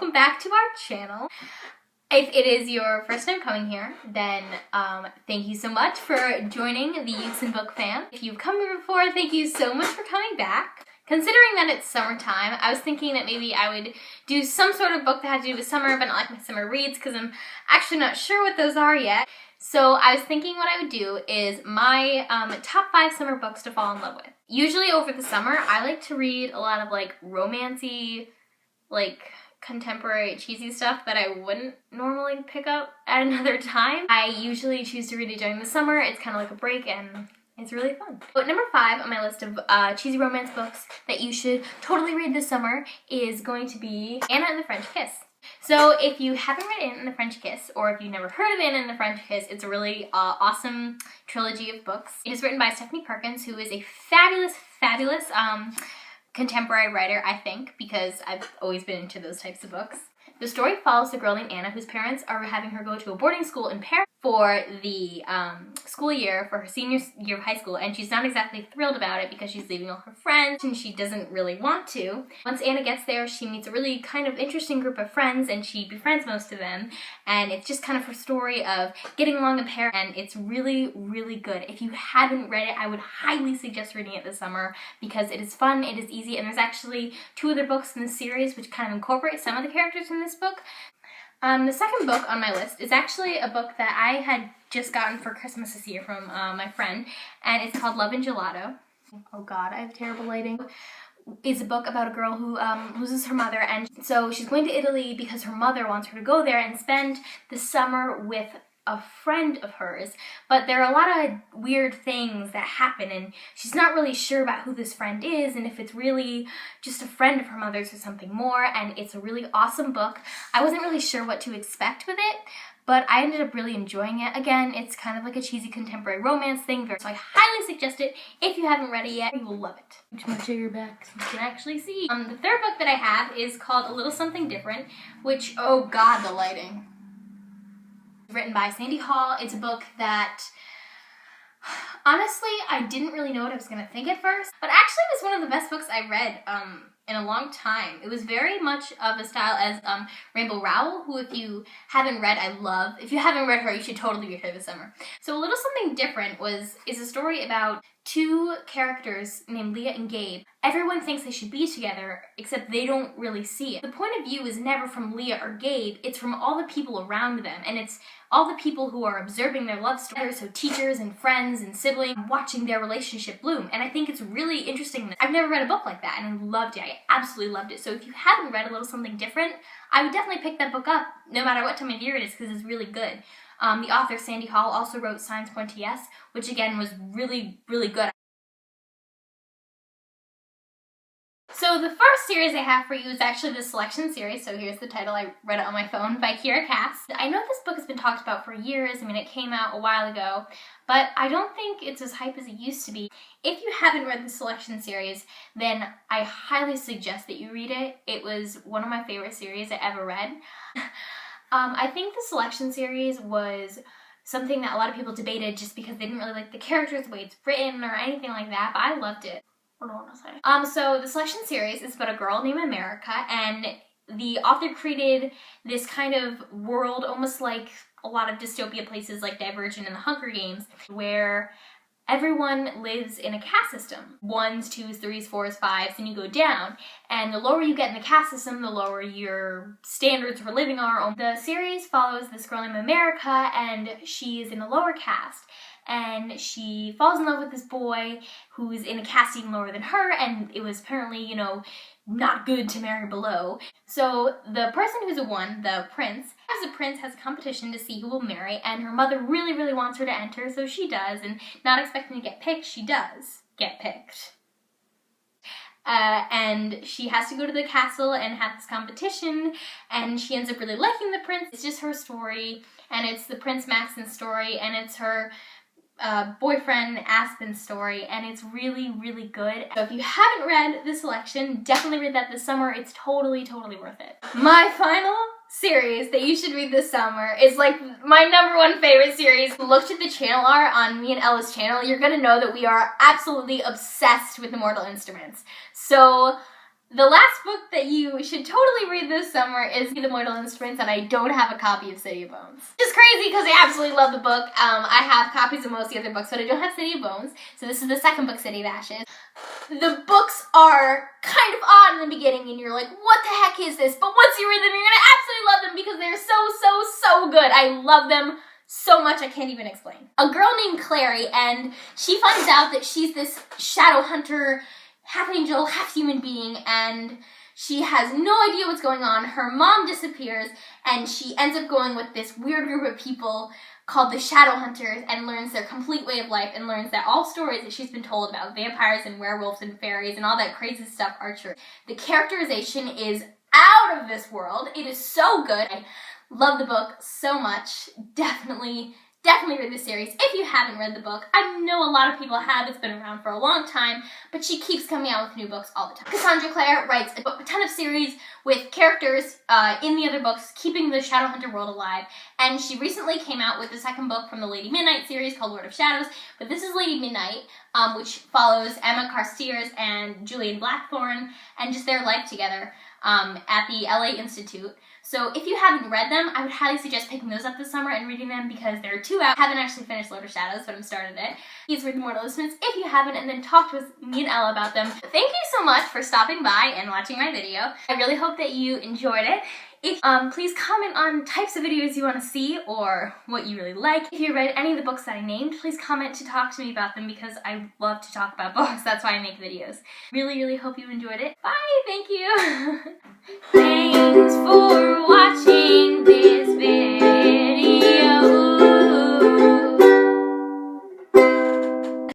welcome back to our channel. If it is your first time coming here, then thank you so much for joining the Youths and Book fam. If you've come here before, thank you so much for coming back. Considering that it's summertime, I was thinking that maybe I would do some sort of book that had to do with summer, but not like my summer reads, because I'm actually not sure what those are yet. So I was thinking what I would do is my top 5 summer books to fall in love with. Usually over the summer, I like to read a lot of like romancy, like contemporary cheesy stuff that I wouldn't normally pick up at another time. I usually choose to read it during the summer. It's kind of like a break and it's really fun. But number 5 on my list of cheesy romance books that you should totally read this summer is going to be Anna and the French Kiss. So if you haven't read Anna and the French Kiss, or if you've never heard of Anna and the French Kiss, it's a really awesome trilogy of books. It is written by Stephanie Perkins, who is a fabulous contemporary writer, I think, because I've always been into those types of books. The story follows a girl named Anna whose parents are having her go to a boarding school in Paris for the school year, for her senior year of high school, and she's not exactly thrilled about it because she's leaving all her friends and she doesn't really want to. Once Anna gets there, she meets a really kind of interesting group of friends and she befriends most of them, and it's just kind of her story of getting along in Paris, and it's really, really good. If you haven't read it, I would highly suggest reading it this summer because it is fun, it is easy, and there's actually 2 other books in the series which kind of incorporate some of the characters in this book. The second book on my list is actually a book that I had just gotten for Christmas this year from my friend, and it's called Love and Gelato. Oh god, I have terrible lighting. It's a book about a girl who loses her mother, and so she's going to Italy because her mother wants her to go there and spend the summer with a friend of hers, but there are a lot of weird things that happen and she's not really sure about who this friend is and if it's really just a friend of her mother's or something more, and it's a really awesome book. I wasn't really sure what to expect with it, but I ended up really enjoying it. Again, it's kind of like a cheesy contemporary romance thing, so I highly suggest it. If you haven't read it yet, you will love it. I'm gonna show your back so you can actually see. The third book that I have is called A Little Something Different, which, oh god, the lighting. Written by Sandy Hall. It's a book that, honestly, I didn't really know what I was going to think at first, but actually it was one of the best books I read in a long time. It was very much of a style as Rainbow Rowell, who if you haven't read, I love. If you haven't read her, you should totally read her this summer. So A Little Something Different is a story about 2 characters named Leah and Gabe. Everyone thinks they should be together, except they don't really see it. The point of view is never from Leah or Gabe, it's from all the people around them, and it's all the people who are observing their love story, so teachers and friends and siblings, watching their relationship bloom. And I think it's really interesting. I've never read a book like that, and I loved it. I absolutely loved it. So if you haven't read A Little Something Different, I would definitely pick that book up, no matter what time of year it is, because it's really good. The author, Sandy Hall, also wrote Signs Point to Yes, which again was really, really good. So the first series I have for you is actually the Selection series, so here's the title, I read it on my phone, by Kira Cass. I know this book has been talked about for years, I mean it came out a while ago, but I don't think it's as hype as it used to be. If you haven't read the Selection series, then I highly suggest that you read it. It was one of my favorite series I ever read. I think the Selection series was something that a lot of people debated just because they didn't really like the characters, the way it's written, or anything like that, but I loved it. So the Selection series is about a girl named America, and the author created this kind of world, almost like a lot of dystopia places like Divergent and the Hunger Games, where everyone lives in a caste system. 1s, 2s, 3s, 4s, 5s, and you go down. And the lower you get in the caste system, the lower your standards for living are. The series follows this girl named America, and she is in a lower caste. And she falls in love with this boy who's in a caste even lower than her, and it was apparently, you know, not good to marry below. So the person who's a 1, the prince, has a competition to see who will marry, and her mother really, really wants her to enter, so she does, and not expecting to get picked, she does get picked. And she has to go to the castle and have this competition, and she ends up really liking the prince. It's just her story, and it's the Prince Maxon's story, and it's her boyfriend Aspen's story, and it's really, really good. So if you haven't read The Selection, definitely read that this summer. It's totally, totally worth it. My final series that you should read this summer is like my #1 favorite series. Looked at the channel art on me and Ella's channel, you're gonna know that we are absolutely obsessed with the Mortal Instruments. So The last book that you should totally read this summer is The Mortal Instruments, and I don't have a copy of City of Bones. Which is crazy because I absolutely love the book. I have copies of most of the other books, but I don't have City of Bones. So this is the second book, City of Ashes. The books are kind of odd in the beginning, and you're like, what the heck is this? But once you read them, you're gonna absolutely love them because they're so good. I love them so much I can't even explain. A girl named Clary, and she finds out that she's this shadow hunter, half angel, half human being, and she has no idea what's going on. Her mom disappears, and she ends up going with this weird group of people called the Shadow Hunters, and learns their complete way of life, and learns that all stories that she's been told about vampires and werewolves and fairies and all that crazy stuff are true. The characterization is out of this world. It is so good. I love the book so much. Definitely read the series if you haven't read the book. I know a lot of people have. It's been around for a long time, but she keeps coming out with new books all the time. Cassandra Clare writes a ton of series with characters in the other books, keeping the Shadowhunter world alive, and she recently came out with the second book from the Lady Midnight series called Lord of Shadows, but this is Lady Midnight, which follows Emma Carstairs and Julian Blackthorne and just their life together at the LA Institute. So if you haven't read them, I would highly suggest picking those up this summer and reading them because there are 2 out. I haven't actually finished Lord of Shadows, but I'm started it. Please read The Mortal Instruments if you haven't, and then talk with me and Ella about them. Thank you so much for stopping by and watching my video. I really hope that you enjoyed it. If, please comment on types of videos you want to see or what you really like. If you read any of the books that I named, please comment to talk to me about them because I love to talk about books. That's why I make videos. Really hope you enjoyed it. Bye! Thank you! Thanks for watching this video.